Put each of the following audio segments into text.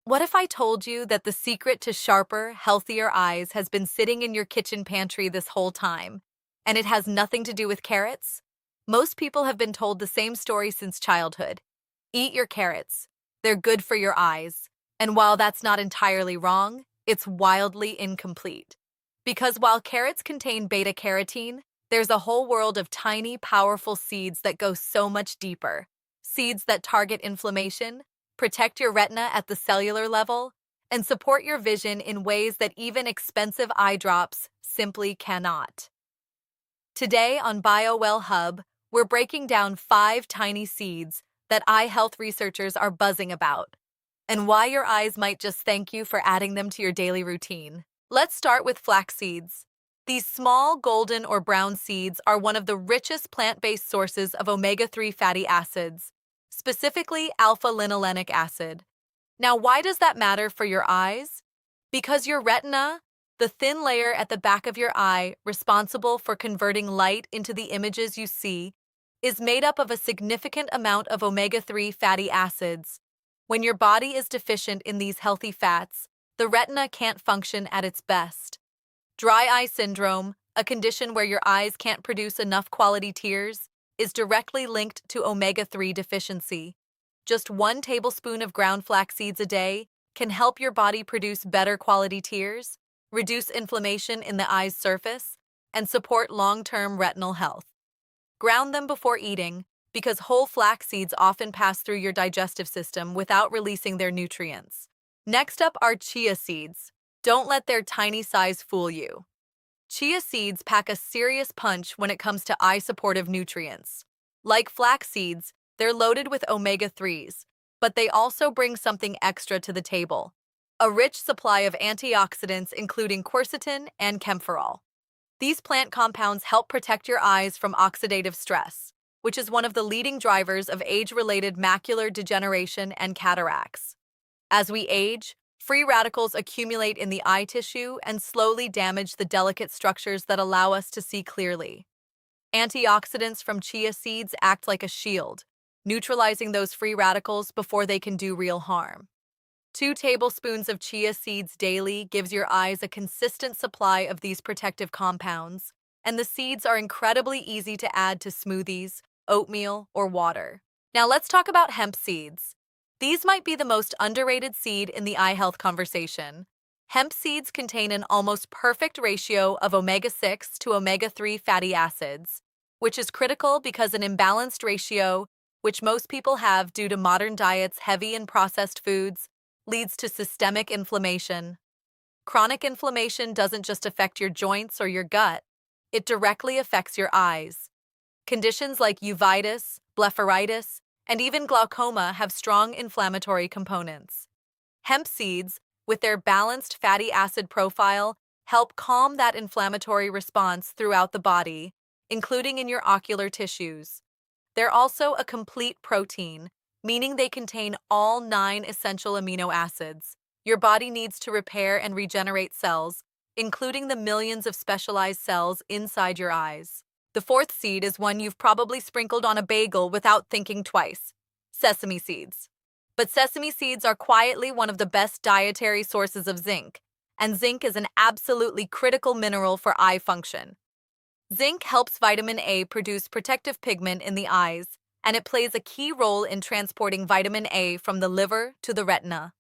What if I told you that the secret to sharper, healthier eyes has been sitting in your kitchen pantry this whole time, and it has nothing to do with carrots? Most people have been told the same story since childhood. Eat your carrots. They're good for your eyes. And while that's not entirely wrong, it's wildly incomplete. Because while carrots contain beta-carotene, there's a whole world of tiny, powerful seeds that go so much deeper. Seeds that target inflammation, protect your retina at the cellular level, and support your vision in ways that even expensive eye drops simply cannot. Today on BioWell Hub, we're breaking down 5 tiny seeds that eye health researchers are buzzing about, and why your eyes might just thank you for adding them to your daily routine. Let's start with flax seeds. These small golden or brown seeds are one of the richest plant-based sources of omega-3 fatty acids, specifically alpha-linolenic acid. Now, why does that matter for your eyes? Because your retina, the thin layer at the back of your eye responsible for converting light into the images you see, is made up of a significant amount of omega-3 fatty acids. When your body is deficient in these healthy fats, the retina can't function at its best. Dry eye syndrome, a condition where your eyes can't produce enough quality tears, is directly linked to omega-3 deficiency. Just 1 tablespoon of ground flax seeds a day can help your body produce better quality tears, reduce inflammation in the eye's surface, and support long-term retinal health. Ground them before eating, because whole flax seeds often pass through your digestive system without releasing their nutrients. Next up are chia seeds. Don't let their tiny size fool you. Chia seeds pack a serious punch when it comes to eye-supportive nutrients. Like flax seeds, they're loaded with omega-3s, but they also bring something extra to the table: a rich supply of antioxidants including quercetin and camphorol. These plant compounds help protect your eyes from oxidative stress, which is one of the leading drivers of age-related macular degeneration and cataracts. As we age, free radicals accumulate in the eye tissue and slowly damage the delicate structures that allow us to see clearly. Antioxidants from chia seeds act like a shield, neutralizing those free radicals before they can do real harm. 2 tablespoons of chia seeds daily gives your eyes a consistent supply of these protective compounds, and the seeds are incredibly easy to add to smoothies, oatmeal, or water. Now let's talk about hemp seeds. These might be the most underrated seed in the eye health conversation. Hemp seeds contain an almost perfect ratio of omega-6 to omega-3 fatty acids, which is critical because an imbalanced ratio, which most people have due to modern diets heavy in processed foods, leads to systemic inflammation. Chronic inflammation doesn't just affect your joints or your gut, it directly affects your eyes. Conditions like uveitis, blepharitis, and even glaucoma have strong inflammatory components. Hemp seeds, with their balanced fatty acid profile, help calm that inflammatory response throughout the body, including in your ocular tissues. They're also a complete protein, meaning they contain all 9 essential amino acids your body needs to repair and regenerate cells, including the millions of specialized cells inside your eyes. The 4th seed is one you've probably sprinkled on a bagel without thinking twice: sesame seeds. But sesame seeds are quietly one of the best dietary sources of zinc, and zinc is an absolutely critical mineral for eye function. Zinc helps vitamin A produce protective pigment in the eyes, and it plays a key role in transporting vitamin A from the liver to the retina.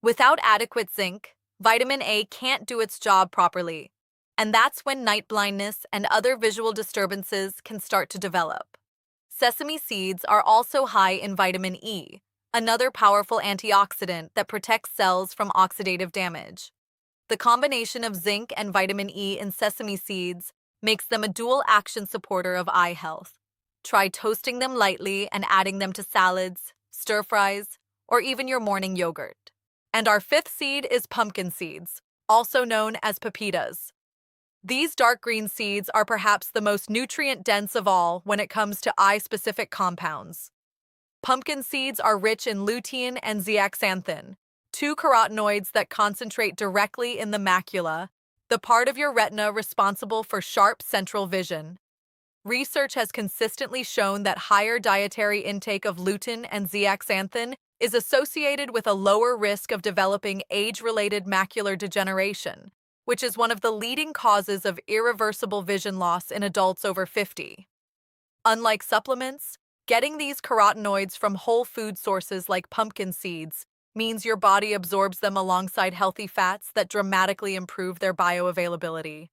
Without adequate zinc, vitamin A can't do its job properly, and that's when night blindness and other visual disturbances can start to develop. Sesame seeds are also high in vitamin E, another powerful antioxidant that protects cells from oxidative damage. The combination of zinc and vitamin E in sesame seeds makes them a dual-action supporter of eye health. Try toasting them lightly and adding them to salads, stir-fries, or even your morning yogurt. And our 5th seed is pumpkin seeds, also known as pepitas. These dark green seeds are perhaps the most nutrient-dense of all when it comes to eye-specific compounds. Pumpkin seeds are rich in lutein and zeaxanthin, 2 carotenoids that concentrate directly in the macula, the part of your retina responsible for sharp central vision. Research has consistently shown that higher dietary intake of lutein and zeaxanthin is associated with a lower risk of developing age-related macular degeneration, which is one of the leading causes of irreversible vision loss in adults over 50. Unlike supplements, getting these carotenoids from whole food sources like pumpkin seeds means your body absorbs them alongside healthy fats that dramatically improve their bioavailability.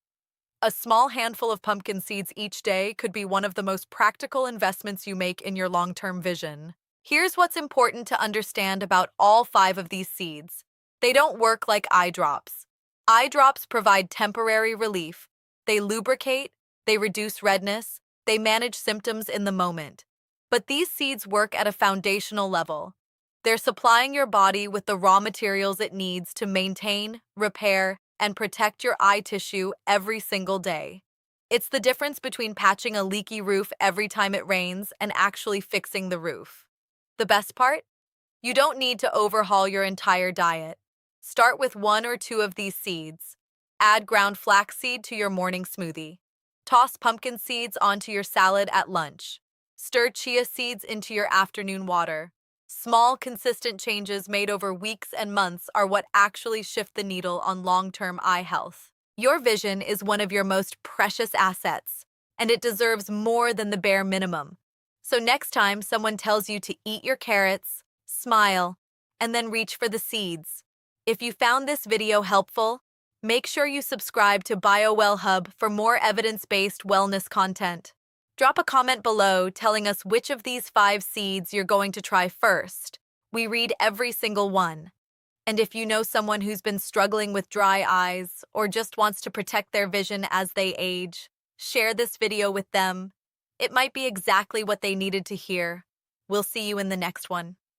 A small handful of pumpkin seeds each day could be one of the most practical investments you make in your long-term vision. Here's what's important to understand about all 5 of these seeds. They don't work like eye drops. Eye drops provide temporary relief. They lubricate, they reduce redness, they manage symptoms in the moment. But these seeds work at a foundational level. They're supplying your body with the raw materials it needs to maintain, repair, and protect your eye tissue every single day. It's the difference between patching a leaky roof every time it rains and actually fixing the roof. The best part? You don't need to overhaul your entire diet. Start with 1 or 2 of these seeds. Add ground flaxseed to your morning smoothie. Toss pumpkin seeds onto your salad at lunch. Stir chia seeds into your afternoon water. Small, consistent changes made over weeks and months are what actually shift the needle on long-term eye health. Your vision is one of your most precious assets, and it deserves more than the bare minimum. So next time someone tells you to eat your carrots, smile, and then reach for the seeds. If you found this video helpful, make sure you subscribe to BioWell Hub for more evidence-based wellness content. Drop a comment below telling us which of these 5 seeds you're going to try first. We read every single one. And if you know someone who's been struggling with dry eyes or just wants to protect their vision as they age, share this video with them. It might be exactly what they needed to hear. We'll see you in the next one.